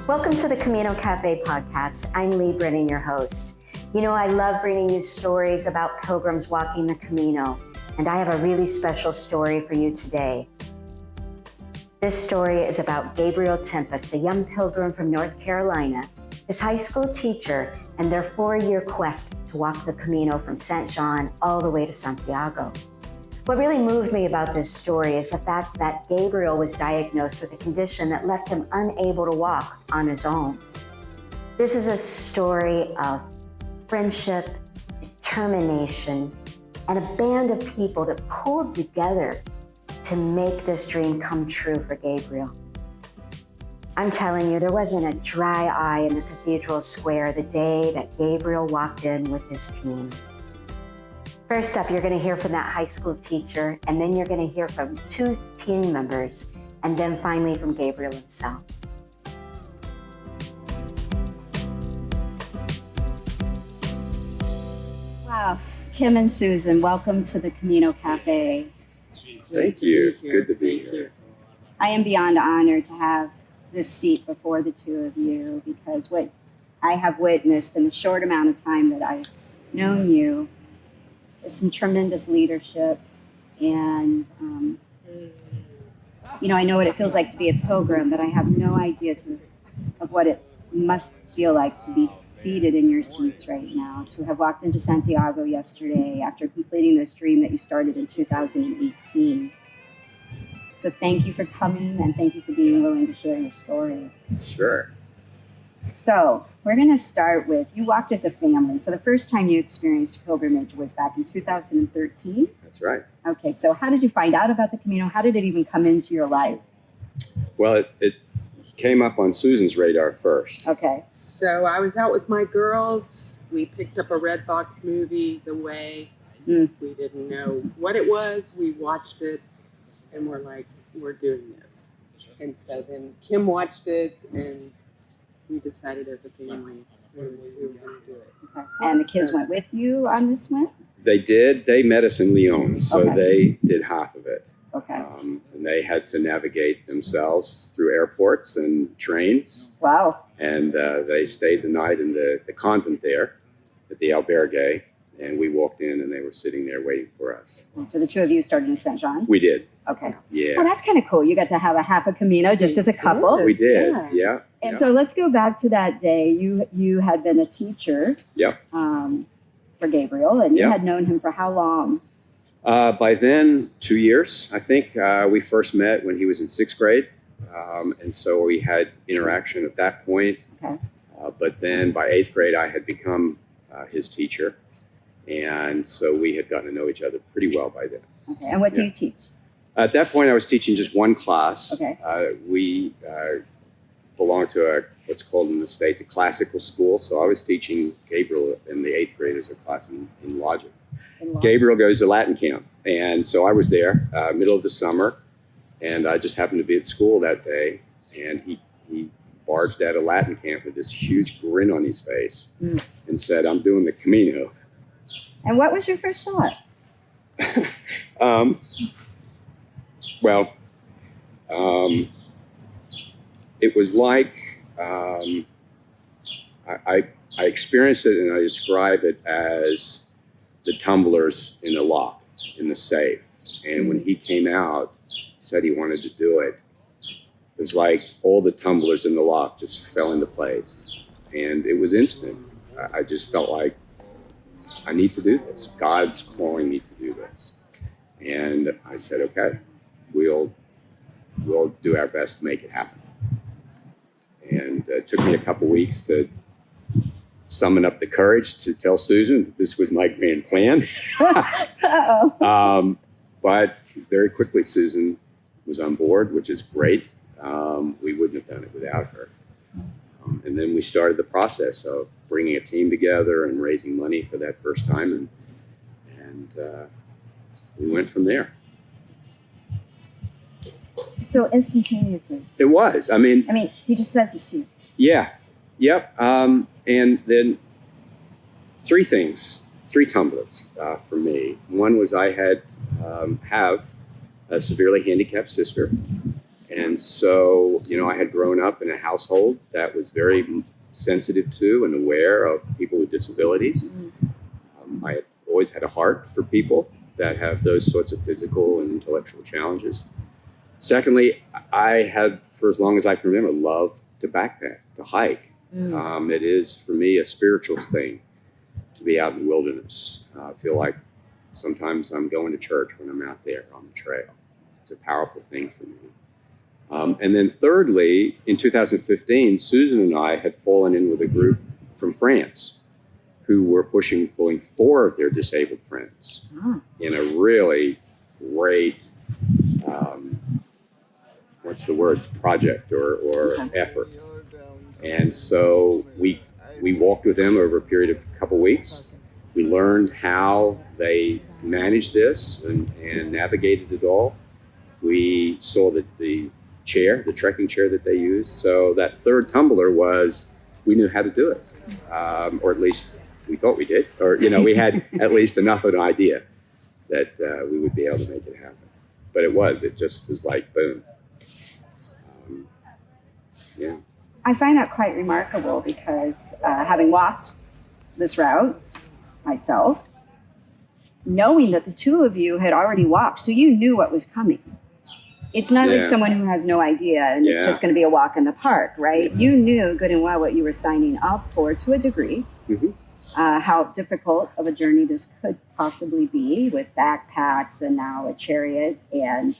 Welcome to the Camino Cafe Podcast. I'm Lee Brennan, your host. You know, I love bringing you stories about pilgrims walking the Camino, and I have a really special story for you today. This story is about Gabriel Tempest, a young pilgrim from North Carolina, his high school teacher, and their 4-year quest to walk the Camino from St. John all the way to Santiago. What really moved me about this story is the fact that Gabriel was diagnosed with a condition that left him unable to walk on his own. This is a story of friendship, determination, and a band of people that pulled together to make this dream come true for Gabriel. I'm telling you, there wasn't a dry eye in the cathedral square the day that Gabriel walked in with his team. First up, you're going to hear from that high school teacher, and then you're going to hear from 2 team members, and then finally from Gabriel himself. Wow. Kym and Susan, welcome to the Camino Cafe. Thank you. Good to be here. I am beyond honored to have this seat before the two of you, because what I have witnessed in the short amount of time that I've known you some tremendous leadership, and I know what it feels like to be a pilgrim, but I have no idea of what it must feel like to be seated in your seats right now, to have walked into Santiago yesterday after completing this dream that you started in 2018. So thank you for coming, and thank you for being willing to share your story. Sure. So we're going to start with, you walked as a family. So the first time you experienced pilgrimage was back in 2013? That's right. Okay, so how did you find out about the Camino? How did it even come into your life? Well, it came up on Susan's radar first. Okay. So I was out with my girls. We picked up a Red Box movie, The Way. We didn't know what it was. We watched it, and we're like, we're doing this. And so then Kym watched it, and we decided as a family we were going to do it. Okay. And the kids went with you on this one? They did. They met us in Lyon, so Okay. they did half of it. Okay. And they had to navigate themselves through airports and trains. Wow. And they stayed the night in the convent there at the albergue. And we walked in, and they were sitting there waiting for us. And so the two of you started in St. John? We did. Okay. Yeah. Well, that's kind of cool. You got to have a half a Camino just as a couple. We did. Yeah. Yeah. And so let's go back to that day. You had been a teacher for Gabriel, and you Yep. had known him for how long? By then, 2 years, I think. We first met when he was in 6th grade. And so we had interaction at that point. Okay. But then by 8th grade, I had become his teacher. And so we had gotten to know each other pretty well by then. Okay. And what do Yeah. you teach? At that point, I was teaching just one class. Okay. We belonged to what's called in the States a classical school. So I was teaching Gabriel and the 8th graders a class in logic. Gabriel goes to Latin camp. And so I was there middle of the summer. And I just happened to be at school that day. And he barged out of Latin camp with this huge grin on his face and said, "I'm doing the Camino." And what was your first thought? It was like I experienced it, and I describe it as the tumblers in the lock, in the safe. And when he came out, said he wanted to do it, it was like all the tumblers in the lock just fell into place. And it was instant. I just felt like, I need to do this. God's calling me to do this. And I said, okay, we'll do our best to make it happen. And it took me a couple weeks to summon up the courage to tell Susan that this was my grand plan. But very quickly, Susan was on board, which is great. We wouldn't have done it without her. And then we started the process of bringing a team together and raising money for that first time. And we went from there. So instantaneously. It was. I mean, he just says this to you. Yeah. Yep. And then three tumblers for me. One was I have a severely handicapped sister, And so, I had grown up in a household that was very sensitive to and aware of people with disabilities. I had always had a heart for people that have those sorts of physical and intellectual challenges. Secondly, I had, for as long as I can remember, loved to backpack, to hike. It is, for me, a spiritual thing to be out in the wilderness. I feel like sometimes I'm going to church when I'm out there on the trail. It's a powerful thing for me. And then thirdly, in 2015, Susan and I had fallen in with a group from France who were pulling 4 of their disabled friends in a really great, project or effort. And so we walked with them over a period of a couple weeks. We learned how they managed this and navigated it all. We saw the trekking chair that they used. So that third tumbler we knew how to do it, or at least we thought we did, or we had at least enough of an idea that we would be able to make it happen. But it just was like boom. Yeah. I find that quite remarkable because having walked this route myself, knowing that the two of you had already walked, so you knew what was coming. It's not like someone who has no idea and it's just going to be a walk in the park, right? Mm-hmm. You knew good and well what you were signing up for to a degree, how difficult of a journey this could possibly be with backpacks and now a chariot. And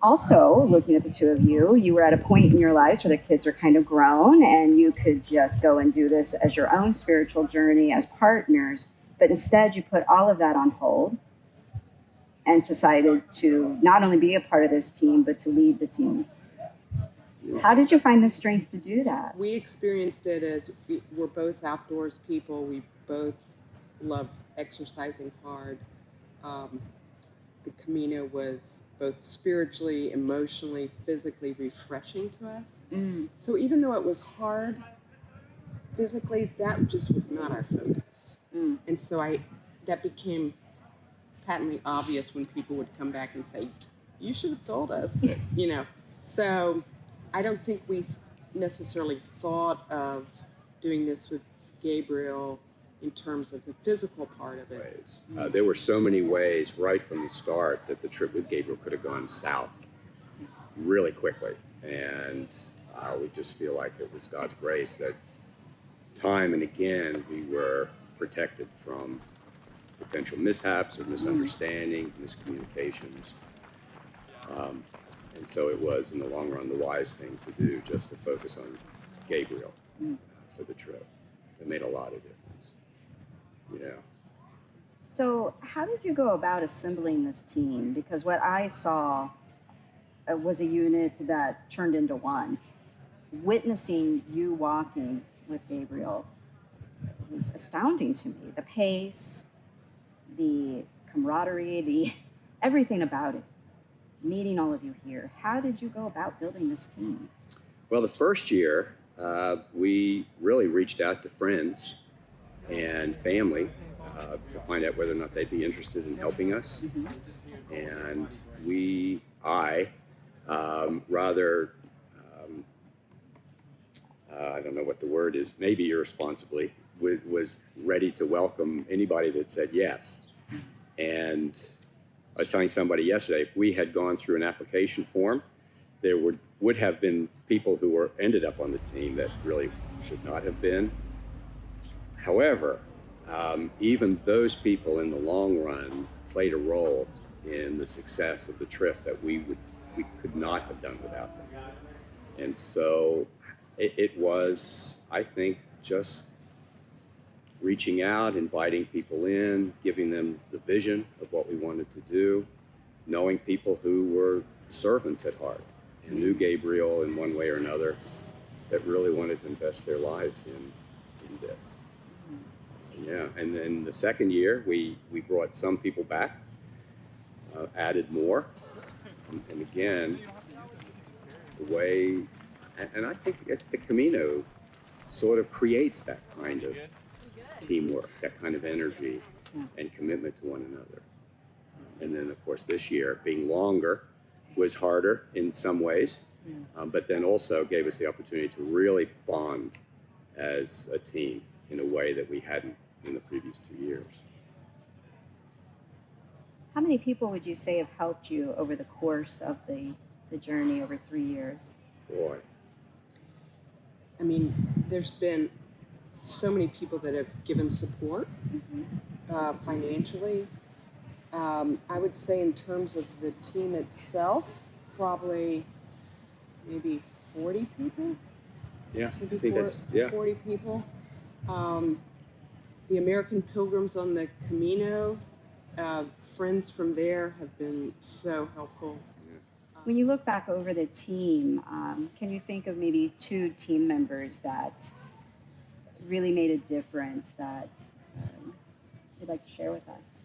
also, looking at the two of you, you were at a point in your lives where the kids are kind of grown and you could just go and do this as your own spiritual journey as partners. But instead, you put all of that on hold and decided to not only be a part of this team, but to lead the team. How did you find the strength to do that? We experienced it as we're both outdoors people. We both love exercising hard. The Camino was both spiritually, emotionally, physically refreshing to us. So even though it was hard physically, that just was not our focus. And so that became patently obvious when people would come back and say, you should have told us that, So I don't think we necessarily thought of doing this with Gabriel in terms of the physical part of it. There were so many ways right from the start that the trip with Gabriel could have gone south really quickly. And we just feel like it was God's grace that time and again we were protected from potential mishaps or misunderstanding, miscommunications. And so it was, in the long run, the wise thing to do, just to focus on Gabriel for the trip. It made a lot of difference. So how did you go about assembling this team? Because what I saw was a unit that turned into one. Witnessing you walking with Gabriel was astounding to me. The pace, the camaraderie, everything about it. Meeting all of you here. How did you go about building this team? Well, the first year, we really reached out to friends and family to find out whether or not they'd be interested in helping us. And I don't know what the word is, maybe irresponsibly, was ready to welcome anybody that said yes. And I was telling somebody yesterday, if we had gone through an application form, there would have been people who ended up on the team that really should not have been. However, even those people in the long run played a role in the success of the trip that we could not have done without them. And so it was, I think, just reaching out, inviting people in, giving them the vision of what we wanted to do, knowing people who were servants at heart and knew Gabriel in one way or another that really wanted to invest their lives in this. Yeah, and then the second year, we brought some people back, added more, and again, the way, and I think the Camino sort of creates that kind of teamwork, that kind of energy and commitment to one another. And then, of course, this year, being longer, was harder in some ways, but then also gave us the opportunity to really bond as a team in a way that we hadn't in the previous 2 years. How many people would you say have helped you over the course of the journey over 3 years? Boy. I mean, there's been so many people that have given support financially. I would say in terms of the team itself, probably maybe 40 people. Yeah, Maybe I think that's, yeah. 40 people. The American Pilgrims on the Camino, friends from there have been so helpful. When you look back over the team, can you think of maybe 2 team members that really made a difference that you'd like to share with us?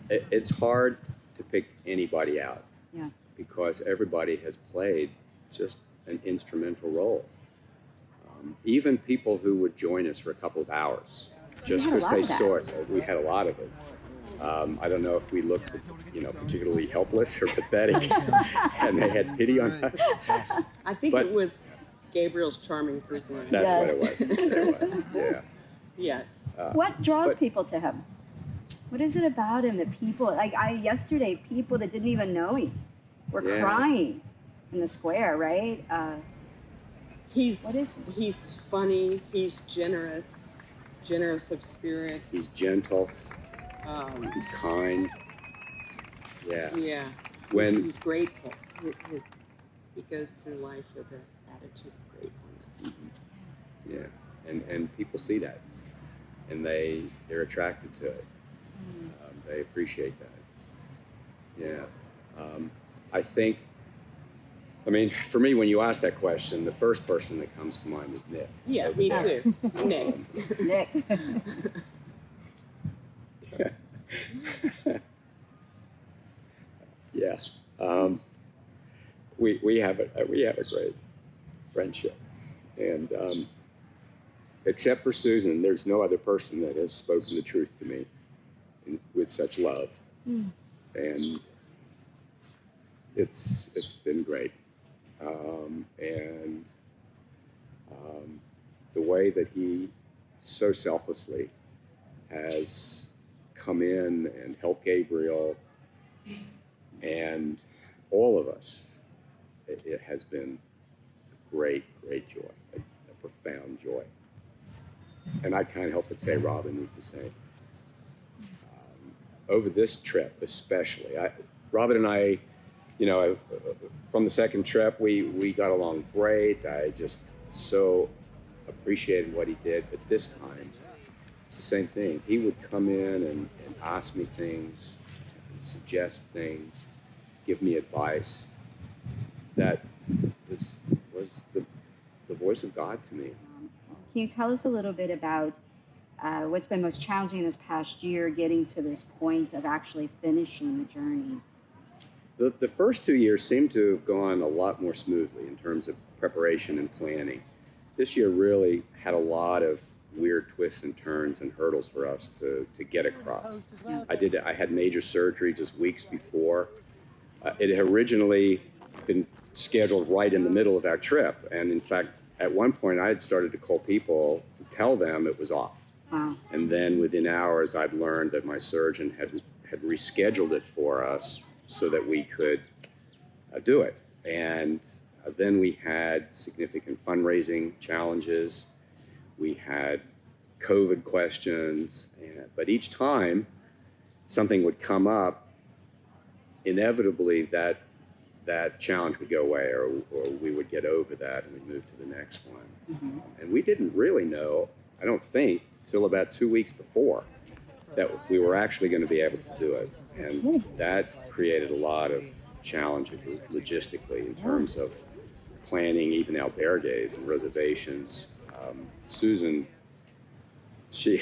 It's hard to pick anybody out. Yeah. Because everybody has played just an instrumental role. Even people who would join us for a couple of hours, just because they saw it. So we had a lot of it. I don't know if we looked, particularly helpless or pathetic, and they had pity on us. I think it was Gabriel's charming personality. That's what it was. Yeah. Yes. What draws people to him? What is it about him that people, yesterday, people that didn't even know him were crying in the square, right? He's funny. He's generous of spirit. He's gentle. He's kind. Yeah. Yeah. When he's grateful. He goes through life with an attitude of gratefulness. Yeah, and people see that, and they're attracted to it. They appreciate that. Yeah. I mean, for me, when you ask that question, the first person that comes to mind is Nick. Yeah, me too. Nick. Nick. Yeah. We have a great friendship, and except for Susan, there's no other person that has spoken the truth to me with such love, and it's been great. The way that he so selflessly has come in and helped Gabriel and all of us, it has been a great joy, a profound joy. And I can't help but say Robin is the same. Over this trip especially, Robin and I, from the second trip, we got along great. I just so appreciated what he did. But this time, it's the same thing. He would come in and ask me things, suggest things, give me advice. That was the voice of God to me. Can you tell us a little bit about what's been most challenging this past year, getting to this point of actually finishing the journey? The first 2 years seem to have gone a lot more smoothly in terms of preparation and planning. This year really had a lot of weird twists and turns and hurdles for us to get across. I had major surgery just weeks before. It had originally been scheduled right in the middle of our trip, and in fact, at one point I had started to call people to tell them it was off. Wow. And then within hours, I'd learned that my surgeon had rescheduled it for us so that we could do it. And then we had significant fundraising challenges. We had COVID questions, but each time something would come up, inevitably that challenge would go away, or we would get over that and we'd move to the next one. Mm-hmm. And we didn't really know, I don't think, till about 2 weeks before that we were actually going to be able to do it. And that created a lot of challenges logistically in terms of planning even albergues and reservations. Susan, she's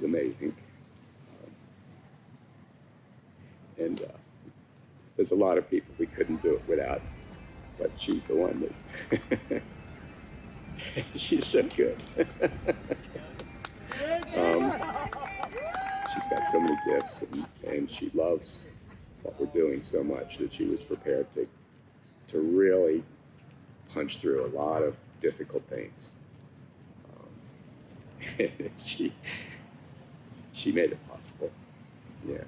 amazing. And there's a lot of people we couldn't do it without, but she's the one that She's so good. She's got so many gifts, and she loves what we're doing so much that she was prepared to really punch through a lot of difficult things. She made it possible. Yeah.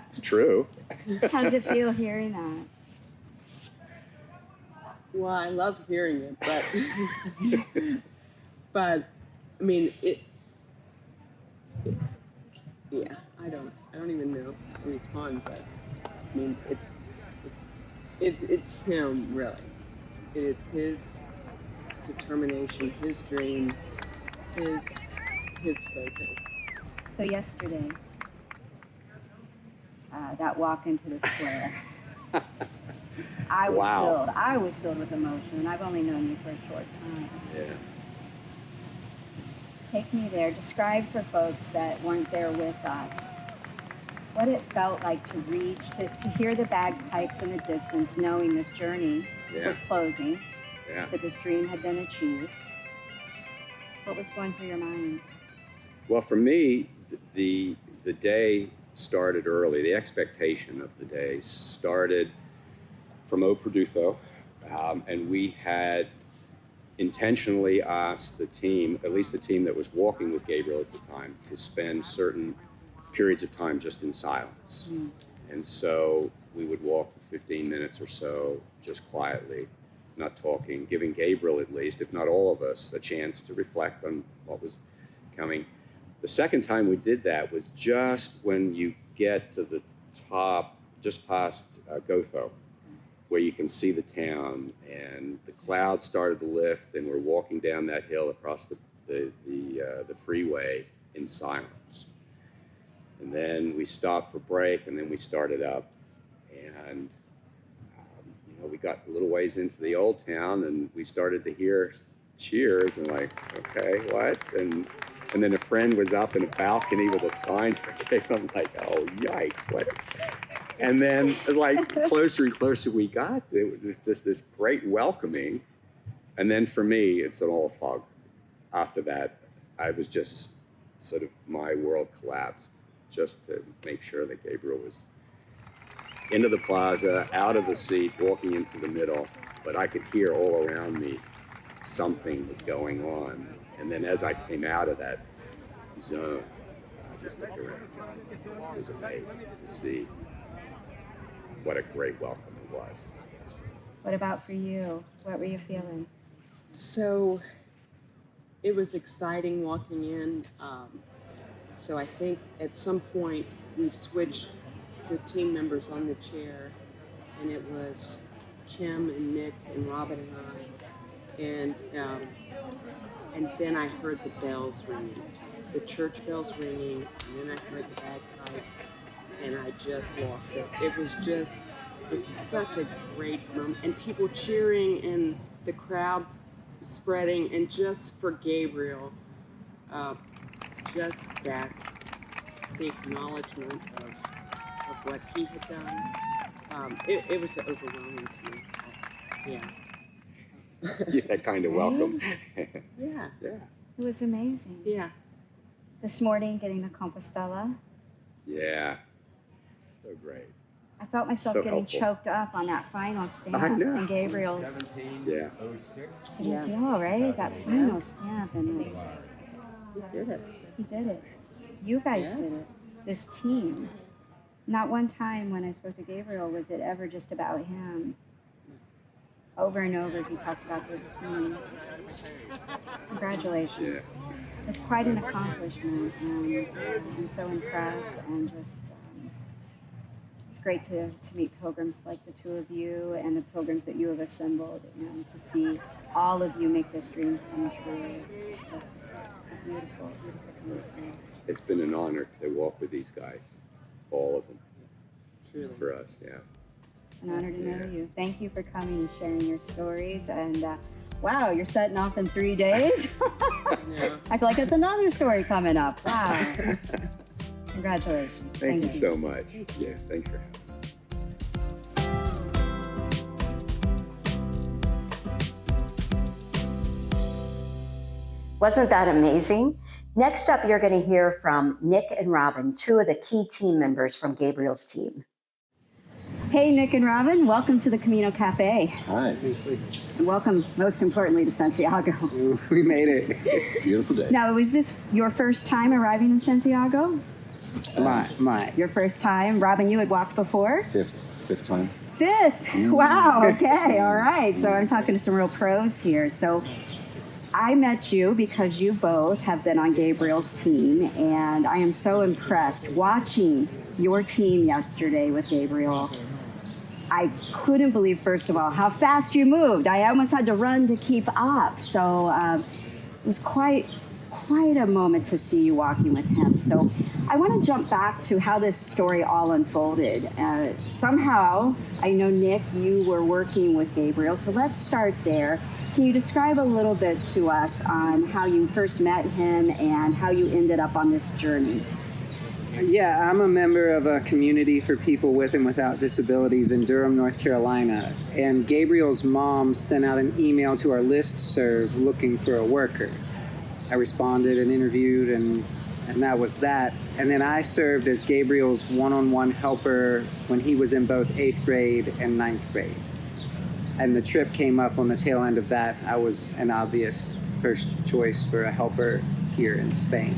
It's true. How does it feel hearing that? Well, I love hearing it, but I mean yeah, I don't even know how to respond, but I mean it's him, really. It is his determination, his dream, his focus. So yesterday, that walk into the square, I was filled with emotion, and I've only known you for a short time. Yeah. Take me there. Describe for folks that weren't there with us what it felt like to reach, to hear the bagpipes in the distance, knowing this journey was closing, that this dream had been achieved. What was going through your minds? Well, for me, the day started early. The expectation of the day started from O Produtho, and we had intentionally asked the team, at least the team that was walking with Gabriel at the time, to spend certain periods of time just in silence. And so we would walk for 15 minutes or so, just quietly, not talking, giving Gabriel at least, if not all of us, a chance to reflect on what was coming. The second time we did that was just when you get to the top, just past Gotho, where you can see the town, and the clouds started to lift, and we're walking down that hill across the freeway in silence. And then we stopped for break, and then we started up, and we got a little ways into the old town, and we started to hear cheers, and like, okay, what? And then a friend was up in a balcony with a sign for Gabriel. I'm like, oh, yikes, what? And then, like, closer and closer we got, it was just this great welcoming. And then for me, it's an all fog. After that, I was just sort of, my world collapsed, just to make sure that Gabriel was into the plaza, out of the seat, walking into the middle. But I could hear all around me something was going on. And then as I came out of that zone, I just looked around. It was amazing to see what a great welcome it was. What about for you? What were you feeling? So it was exciting walking in. So I think at some point we switched the team members on the chair, and it was Kym and Nick and Robin and I. And then I heard the bells ringing, the church bells ringing, and then I heard the bagpipe, and I just lost it. It was such a great moment, and people cheering, and the crowd spreading, and just for Gabriel, just that, the acknowledgement of what he had done. It was overwhelming to me. Yeah. Yeah, that kind of welcome. Yeah. It was amazing. Yeah. This morning, getting the Compostela. Yeah. So great. I felt myself So getting helpful. choked up on that final stamp I know. and Gabriel's. Yeah. It was y'all, right? That final stamp, and this. He did it. He did it. You guys Yeah. did it. This team. Not one time when I spoke to Gabriel was it ever just about him. Over and over, he talked about this team. Congratulations. Yeah. It's quite an accomplishment, and I'm so impressed, and just it's great to meet pilgrims like the two of you and the pilgrims that you have assembled, and to see all of you make this dream come true is just a beautiful, beautiful thing to see. It's been an honor to walk with these guys, all of them, Truly. for us, yeah. It's an honor to know Yeah. you. Thank you for coming and sharing your stories. And wow, you're setting off in 3 days. Yeah. I feel like it's another story coming up. Wow. Congratulations. Thank you so much. Yeah, thanks for having me. Wasn't that amazing? Next up, you're going to hear from Nick and Robin, two of the key team members from Gabriel's team. Hey, Nick and Robin, welcome to the Camino Cafe. Hi. And welcome, most importantly, to Santiago. We made it. Beautiful day. Now, was this your first time arriving in Santiago? My. Your first time? Robin, you had walked before? Fifth time. Fifth? Wow, okay, all right. So I'm talking to some real pros here. So I met you because you both have been on Gabriel's team, and I am so impressed watching your team yesterday with Gabriel. I couldn't believe, first of all, how fast you moved. I almost had to run to keep up. So it was quite a moment to see you walking with him. So I want to jump back to how this story all unfolded. Somehow, I know, Nick, you were working with Gabriel. So let's start there. Can you describe a little bit to us on how you first met him and how you ended up on this journey? Yeah, I'm a member of a community for people with and without disabilities in Durham, North Carolina. And Gabriel's mom sent out an email to our listserv looking for a worker. I responded and interviewed, and that was that. And then I served as Gabriel's one-on-one helper when he was in both 8th grade and 9th grade. And the trip came up on the tail end of that. I was an obvious first choice for a helper here in Spain.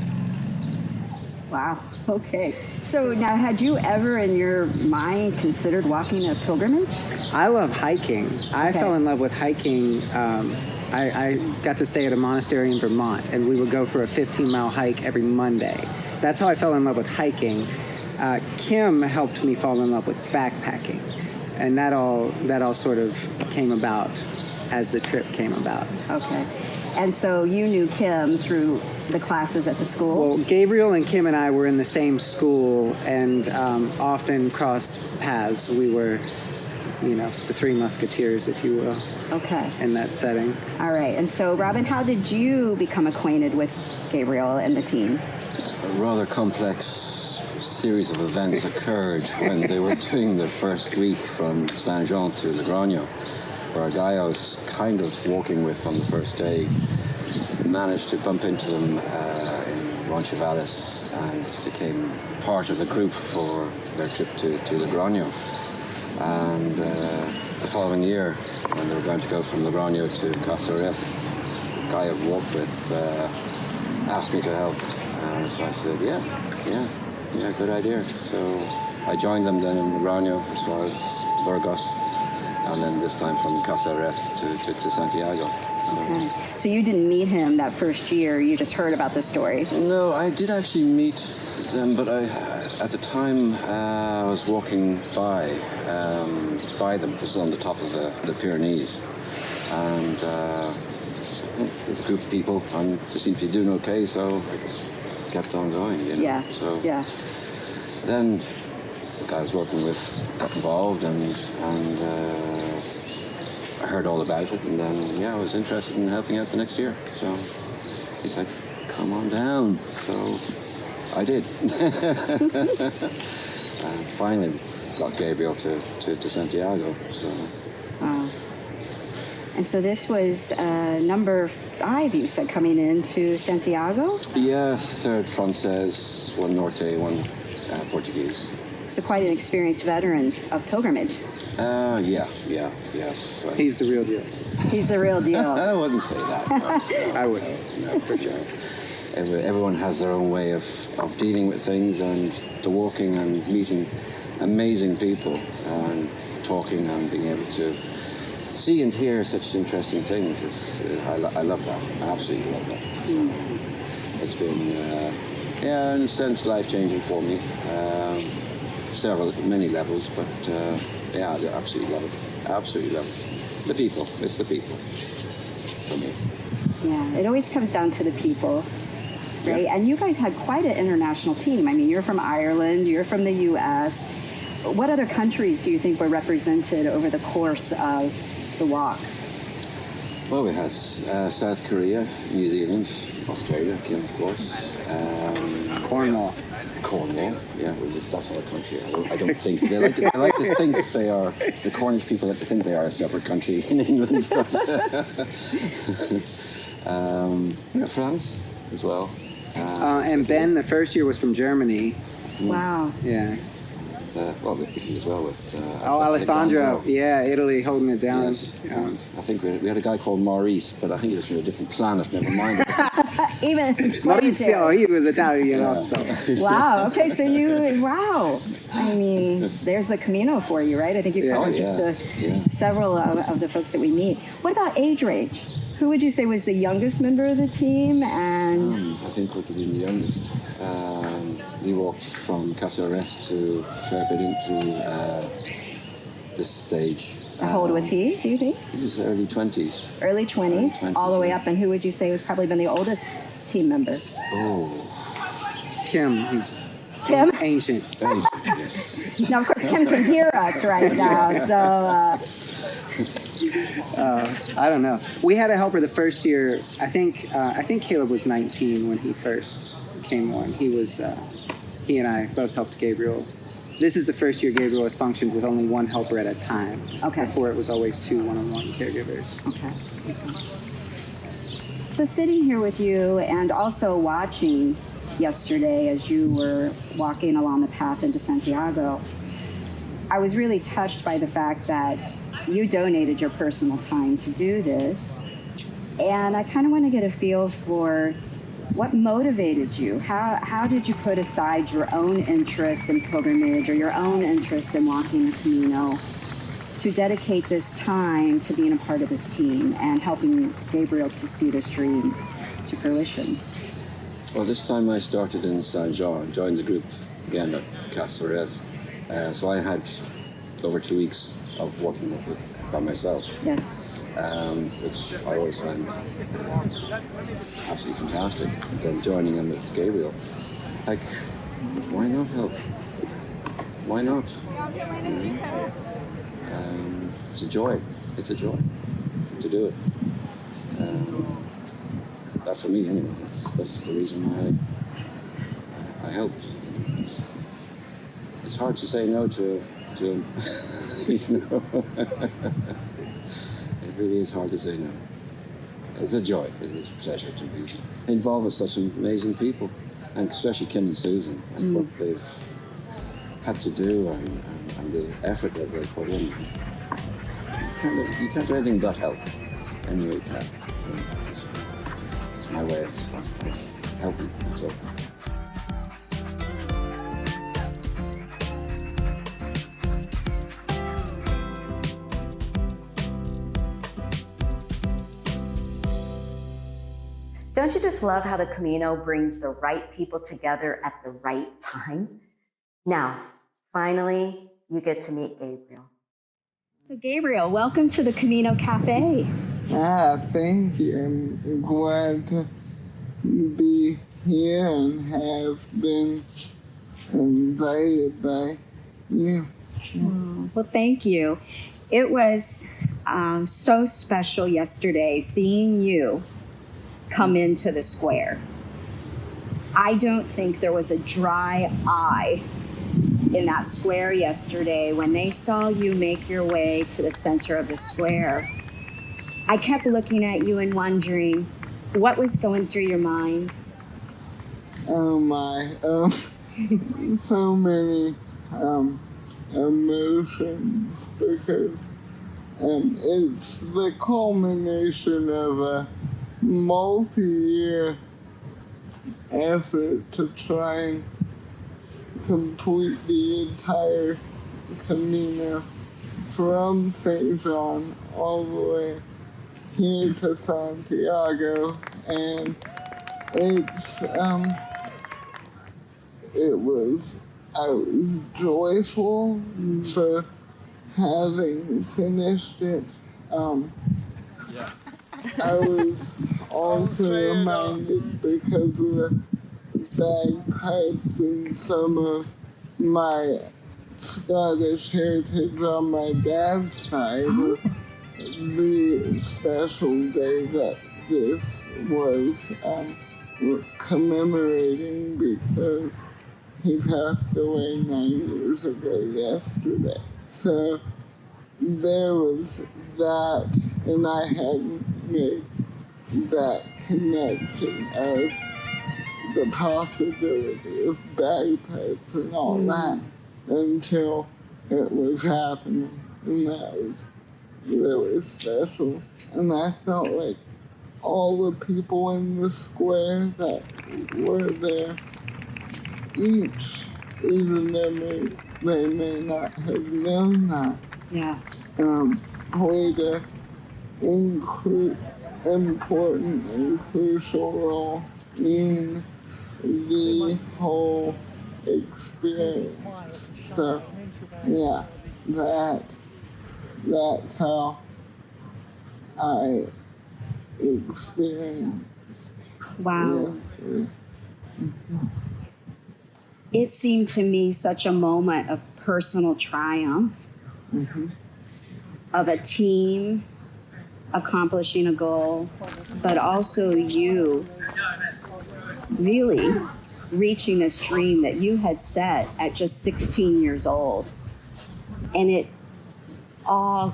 Wow. Okay. So now, had you ever in your mind considered walking a pilgrimage? I love hiking. I fell in love with hiking. I got to stay at a monastery in Vermont, and we would go for a 15-mile hike every Monday. That's how I fell in love with hiking. Kym helped me fall in love with backpacking, and that all sort of came about as the trip came about. Okay. And so you knew Kym through the classes at the school? Well, Gabriel and Kym and I were in the same school and often crossed paths. We were, the Three Musketeers, if you will. Okay. In that setting. All right. And so, Robin, how did you become acquainted with Gabriel and the team? A rather complex series of events occurred when they were doing their first week from Saint-Jean to Logroño, where a guy I was kind of walking with on the first day managed to bump into them in Roncesvalles and became part of the group for their trip to Logroño. And the following year, when they were going to go from Logroño to Casares, the guy I've walked with asked me to help. So I said, yeah, good idea. So I joined them then in Logroño as far as Burgos, and then this time from Casares to Santiago. Okay. So you didn't meet him that first year, you just heard about the story? No, I did actually meet them, but at the time I was walking by them, just on the top of the Pyrenees. And there's a group of people, and they seem to be doing okay, so I just kept on going, Yeah, So yeah. Then the guy I was working with got involved, and I heard all about it, and then I was interested in helping out the next year. So he said, "Come on down." So I did, and finally got Gabriel to Santiago. So. Wow. And so this was number 5, you said, coming into Santiago? Yeah, 3rd Frances, 1 Norte, 1 Portuguese. So quite an experienced veteran of pilgrimage. Yes. He's the real deal. He's the real deal. I wouldn't say that. No. I would. No, for sure. Everyone has their own way of dealing with things, and the walking and meeting amazing people and talking and being able to see and hear such interesting things. I love that. I absolutely love that. It's been, in a sense, life-changing for me. Many levels, but I absolutely love it. Absolutely love it. The people. It's the people for me. Yeah, it always comes down to the people, right? Yeah. And you guys had quite an international team. I mean, you're from Ireland, you're from the U.S. What other countries do you think were represented over the course of the walk? Well, we had South Korea, New Zealand, Australia, Kym, of course. Cornwall, yeah, that's our country. I don't think they like to think they are. The Cornish people like to think they are a separate country in England. France as well. And Ben, the first year was from Germany. Wow. Yeah. Well, Italy as well. With, Alessandro. Yeah, Italy holding it down. Yes. Yeah. I think we had a guy called Maurice, but I think he was from a different planet. Never mind. Even Maurizio, he was Italian also. Wow. Okay, so wow. I mean, there's the Camino for you, right? I think you covered several of the folks that we meet. What about age range? Who would you say was the youngest member of the team? And I think we could be the youngest. We walked from Casa Rest to a fair bit into this stage. how old was he, do you think? He was early 20s. Early 20s, all the way up. And who would you say was probably been the oldest team member? Kym. He's Kym? ancient. Yes. Now, of course, Kym can hear us right now, so... I don't know. We had a helper the first year. I think Caleb was 19 when he first came on. He and I both helped Gabriel. This is the first year Gabriel has functioned with only one helper at a time. Okay. Before it was always 2 one-on-one caregivers. Okay. So sitting here with you and also watching yesterday as you were walking along the path into Santiago, I was really touched by the fact that you donated your personal time to do this. And I kind of want to get a feel for what motivated you. How did you put aside your own interests in pilgrimage or your own interests in walking the Camino to dedicate this time to being a part of this team and helping Gabriel to see this dream to fruition? Well, this time I started in Saint Jean, joined the group again at Casseret. So I had over 2 weeks of working with it by myself. Yes. Which I always find absolutely fantastic. And then joining him with Gabriel, like, why not help? Why not? You know? It's a joy. It's a joy to do it. That for me, anyway. That's the reason why I helped. It's hard to say no to him. You know. It really is hard to say no. It's a joy. It is a pleasure to be involved with such amazing people, and especially Kym and Susan, and what they've had to do and the effort that they put in. You can't do anything but help. And you can. It's my way of helping. So. Don't you just love how the Camino brings the right people together at the right time? Now, finally, you get to meet Gabriel. So Gabriel, welcome to the Camino Cafe. Thank you. I'm glad to be here and have been invited by you. Well, thank you. It was so special yesterday seeing you come into the square. I don't think there was a dry eye in that square yesterday when they saw you make your way to the center of the square. I kept looking at you and wondering what was going through your mind. Oh my, so many emotions because it's the culmination of a multi-year effort to try and complete the entire Camino from St. John all the way here to Santiago, and I was joyful for having finished it. I was also reminded because of the bagpipes and some of my Scottish heritage on my dad's side of the special day that this was commemorating because he passed away 9 years ago yesterday. So there was that, and I hadn't made that connection of the possibility of bagpipes and all that until it was happening. And that was really special. And I felt like all the people in the square that were there, each, even though they may not have known that, played an important and crucial role in the whole experience. So, yeah, that's how I experienced. Wow. Yesterday. It seemed to me such a moment of personal triumph, of a team accomplishing a goal, but also you really reaching this dream that you had set at just 16 years old. And it all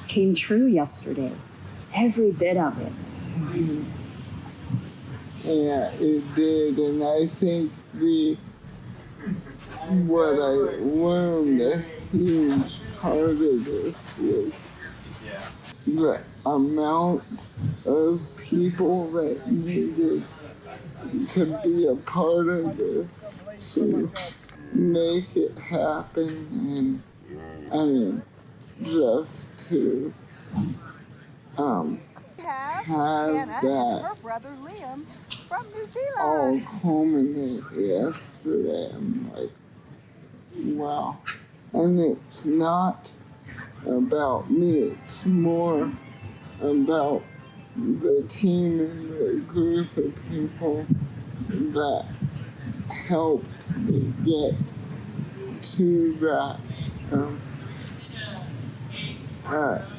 came true yesterday, every bit of it. Yeah, it did, and I think what I learned, a huge part of this was the amount of people that needed to be a part of this to make it happen, and I mean, just to have that her brother Liam from New Zealand. all culminate yesterday. I'm like, wow. And it's not about me, it's more about the team and the group of people that helped me get to that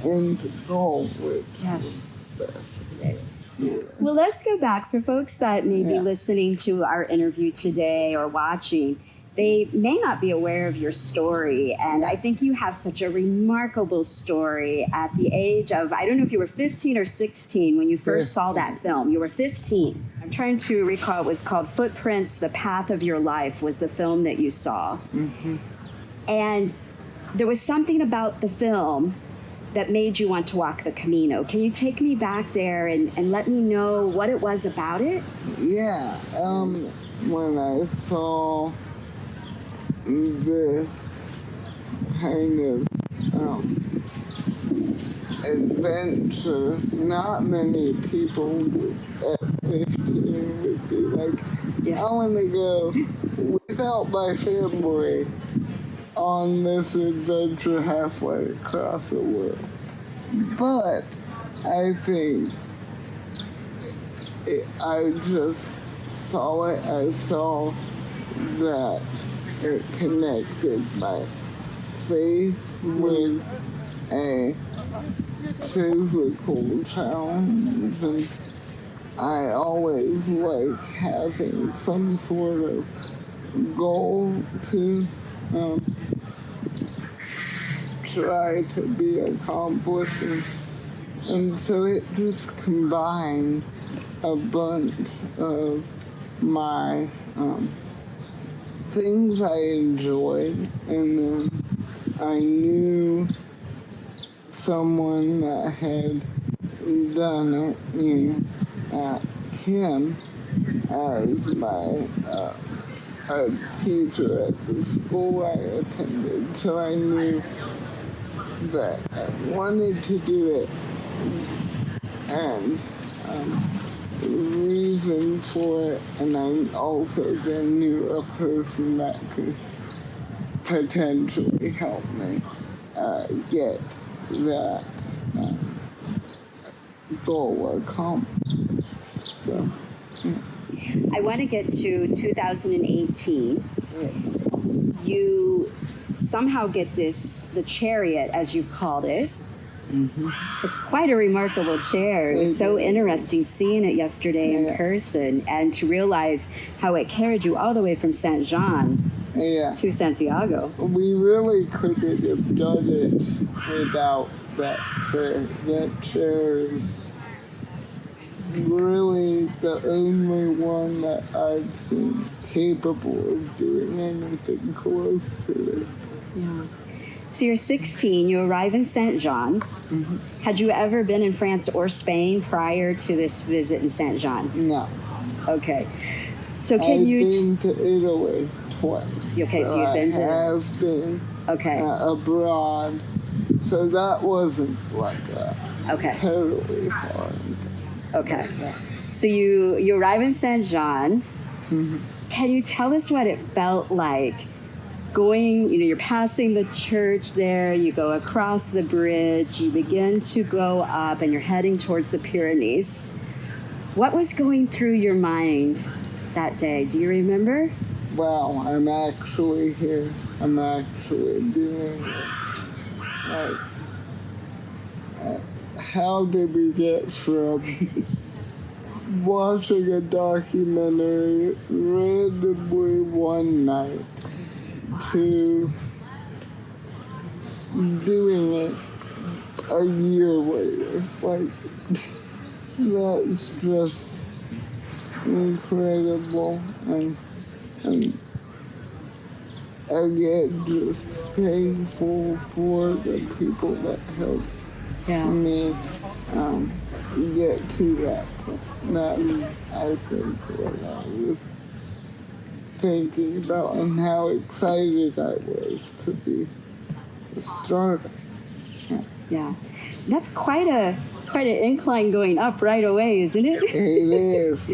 end goal, which was special. Yeah. Well, let's go back for folks that may be listening to our interview today or watching. They may not be aware of your story, and I think you have such a remarkable story at the age of, I don't know if you were 15 or 16 when you first saw that film. You were 15. I'm trying to recall, it was called Footprints, The Path of Your Life was the film that you saw. And there was something about the film that made you want to walk the Camino. Can you take me back there and let me know what it was about it? Yeah, when I saw this kind of adventure, not many people at 15 would be like, I want to go without my family on this adventure halfway across the world. But I think I just saw it. I saw that it connected my faith with a physical challenge, and I always like having some sort of goal to try to be accomplishing, and so it just combined a bunch of my things I enjoyed, and then I knew someone that had done it at Kym as my a teacher at the school I attended, so I knew that I wanted to do it, and the reason for it, and I also then knew a person that could potentially help me get that goal accomplished. So, I want to get to 2018. You somehow get the chariot, as you've called it. It's quite a remarkable chair. It's so interesting seeing it yesterday in person, and to realize how it carried you all the way from Saint Jean to Santiago. We really couldn't have done it without that chair. That chair is really the only one that I've seen capable of doing anything close to it. Yeah. So you're 16, you arrive in Saint Jean. Mm-hmm. Had you ever been in France or Spain prior to this visit in Saint Jean? No. Okay. So I've been to Italy twice. Okay, so you've been to... I have been abroad. So that wasn't like totally foreign. Okay. So you arrive in Saint Jean. Mm-hmm. Can you tell us what it felt like going, you're passing the church there, you go across the bridge, you begin to go up and you're heading towards the Pyrenees. What was going through your mind that day? Do you remember? Well, I'm actually here. I'm actually doing this. Like, how did we get from watching a documentary randomly one night to doing it a year later? Like, that's just incredible, and again, just thankful for the people that helped me get to that point. That's, I think, what I was thinking about, and how excited I was to be a starter. Yeah. That's quite an incline going up right away, isn't it? It is,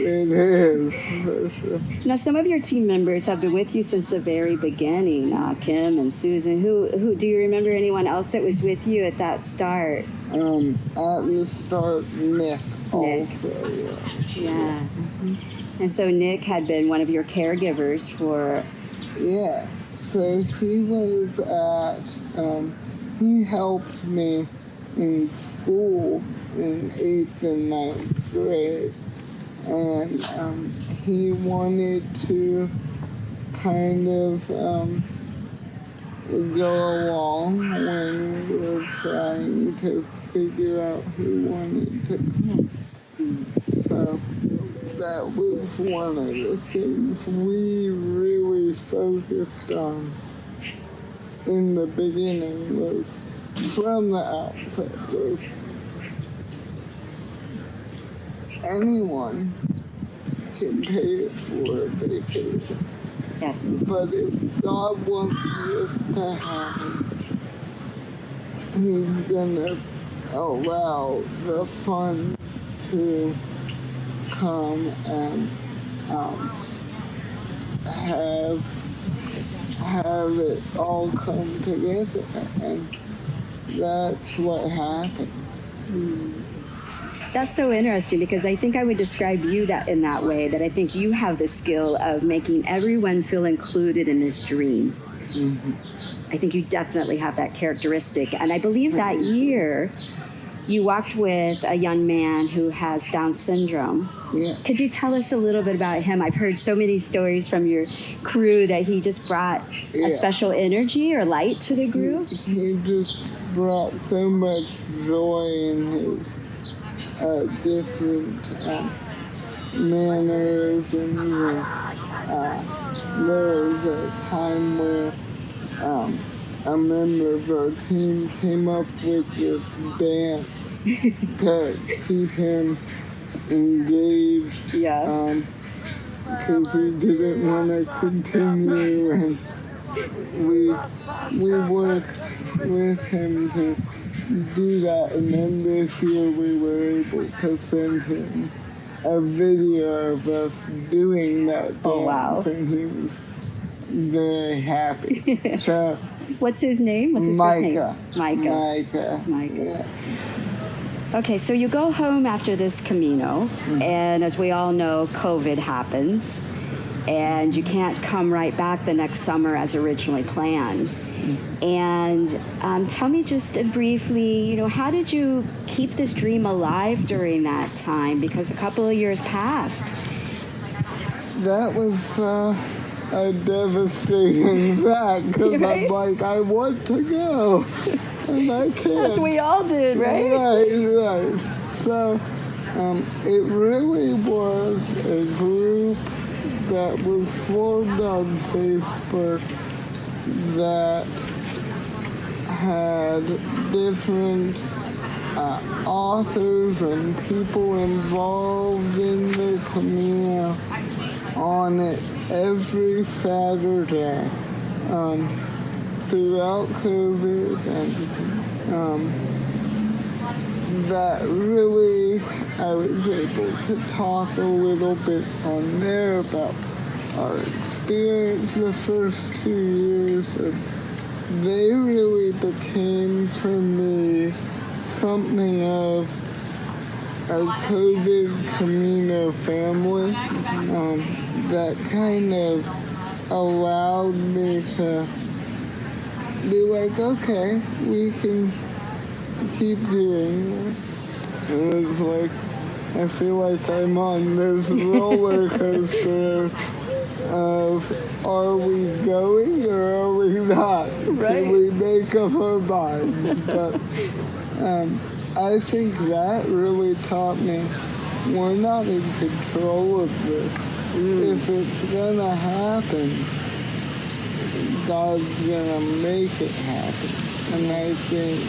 for sure. Now, some of your team members have been with you since the very beginning, Kym and Susan. Who do you remember anyone else that was with you at that start? At the start, Nick also. Yeah. Mm-hmm. And so Nick had been one of your caregivers for... Yeah, so he was he helped me in school in 8th and 9th grade, and he wanted to kind of go along when we were trying to figure out who wanted to come. So that was one of the things we really focused on in the beginning, was from the outset, was anyone can pay it for a vacation. Yes. But if God wants this to happen, He's gonna allow the funds to come and have it all come together, and that's what happened. That's so interesting, because I think I would describe you in that way, that I think you have the skill of making everyone feel included in this dream. Mm-hmm. I think you definitely have that characteristic. And I believe that year you walked with a young man who has Down syndrome. Yeah. Could you tell us a little bit about him? I've heard so many stories from your crew that he just brought a special energy or light to the group. He just brought so much joy in his different mannerisms. There was a time where a member of our team came up with this dance to keep him engaged. Yeah. Because he didn't want to continue, and we worked with him to do that, and then this year we were able to send him a video of us doing that dance. Oh, wow. And he was very happy. So, what's his name? What's his first name? Micah. Yeah. Okay, so you go home after this Camino, and as we all know, COVID happens, and you can't come right back the next summer as originally planned. And tell me just briefly, how did you keep this dream alive during that time? Because a couple of years passed. That was a devastating fact, because Right? I'm like, I want to go, and I can't. As we all did, right? Right. So It really was a group that was formed on Facebook that had different authors and people involved in the Camino on it every Saturday throughout COVID, and that really I was able to talk a little bit on there about our experience the first 2 years, and they really became for me something of a COVID Camino family that kind of allowed me to be like, okay, we can keep doing this. It was like, I feel like I'm on this roller coaster of, are we going or are we not? Right. Can we make up our minds? But I think that really taught me we're not in control of this. If it's gonna happen, God's gonna make it happen. And I think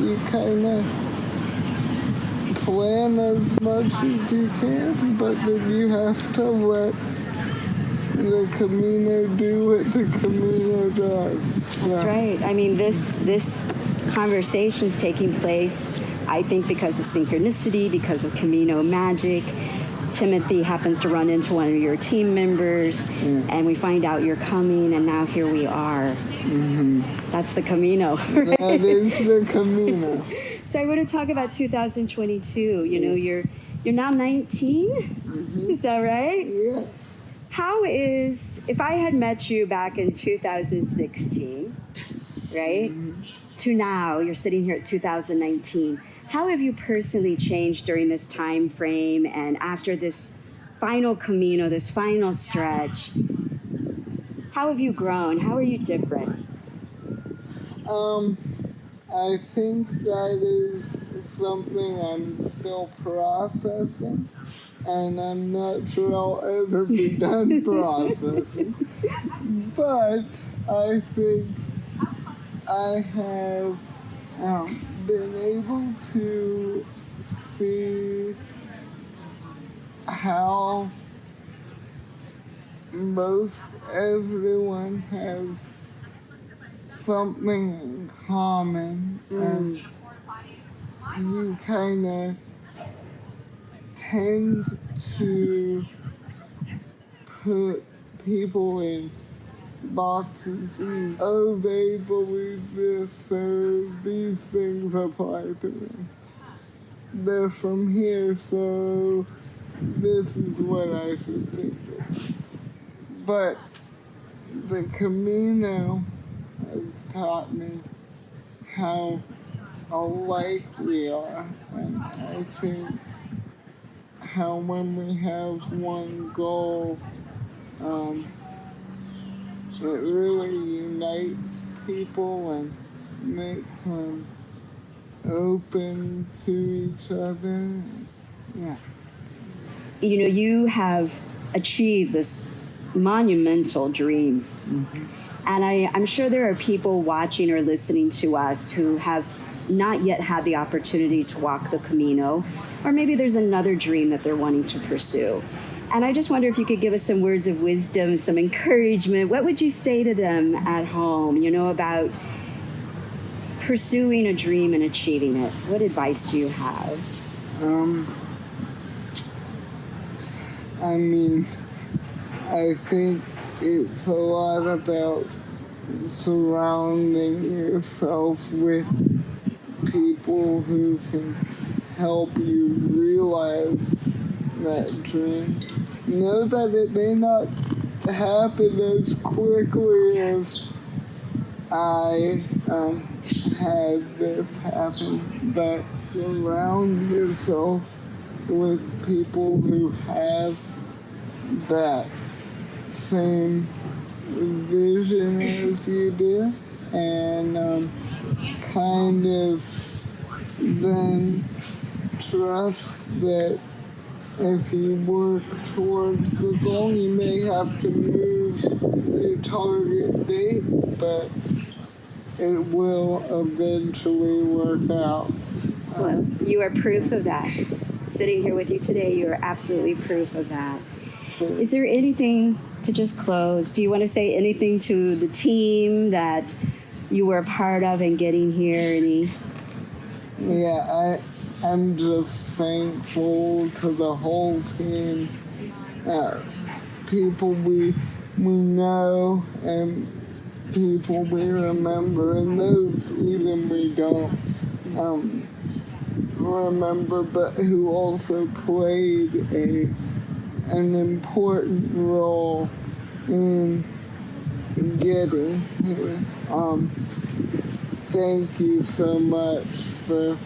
you kind of plan as much as you can, but then you have to let the Camino do what the Camino does. So. That's right. I mean, this conversation's taking place, I think, because of synchronicity, because of Camino magic. Timothy happens to run into one of your team members, and we find out you're coming, and now here we are. Mm-hmm. That's the Camino. Right? That is the Camino. So I want to talk about 2022. You know, you're now 19. Mm-hmm. Is that right? Yes. How is, if I had met you back in 2016, right, to now, you're sitting here at 2019, how have you personally changed during this time frame and after this final Camino, this final stretch? How have you grown? How are you different? I think that is something I'm still processing, and I'm not sure I'll ever be done processing. But I think I have been able to see how most everyone has something in common, and you kind of tend to put people in boxes and, oh, they believe this, so these things apply to them. They're from here, so this is what I should think of. But the Camino has taught me how alike we are, and I think how when we have one goal, it really unites people and makes them open to each other. Yeah. You know, you have achieved this monumental dream. Mm-hmm. And I'm sure there are people watching or listening to us who have not yet had the opportunity to walk the Camino, or maybe there's another dream that they're wanting to pursue. And I just wonder if you could give us some words of wisdom, some encouragement. What would you say to them at home, you know, about pursuing a dream and achieving it? What advice do you have? I mean, I think it's a lot about surrounding yourself with people who can help you realize that dream. Know that it may not happen as quickly as I had this happen, but surround yourself with people who have that same vision as you do, and kind of then trust that if you work towards the goal, you may have to move your target date, but it will eventually work out. Well, you are proof of that. Sitting here with you today, you are absolutely proof of that. Is there anything to just close? Do you want to say anything to the team that you were a part of in getting here? Yeah, I'm just thankful to the whole team, people we know and people we remember, and those even we don't remember, but who also played an important role in getting here. Thank you so much for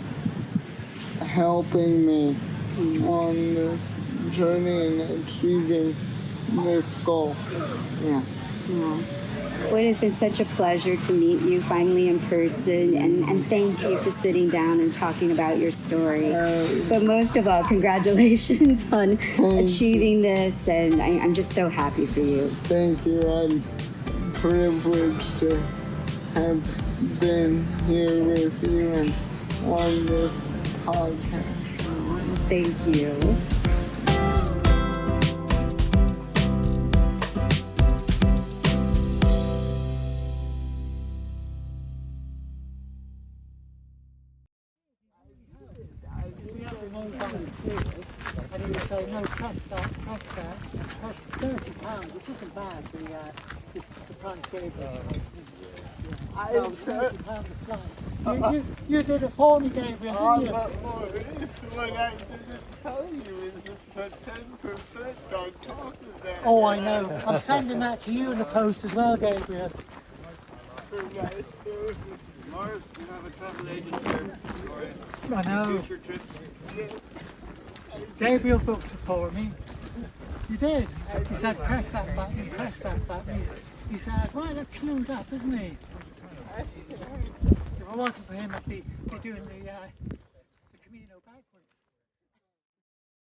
helping me on this journey and achieving this goal. Yeah. Well, it has been such a pleasure to meet you finally in person, and thank you for sitting down and talking about your story. But most of all, congratulations on achieving this, and I'm just so happy for you. Thank you. I'm privileged to have been here with you and on this podcast. Thank you. And he would say, no, press that, press £30, which isn't bad, the price Gabriel. No, £30 a flight. You did it for me, Gabriel, didn't you? What I didn't tell you is just the 10% on top of that. Oh, I know. I'm sending that to you in the post as well, Gabriel. For my service. Morris, you have a travel agent here for I know. future trips. Gabriel booked it for me. You did. He said, press that button, press that button. He said, right, that's clued up, isn't he? If it wasn't for him, I'd be doing the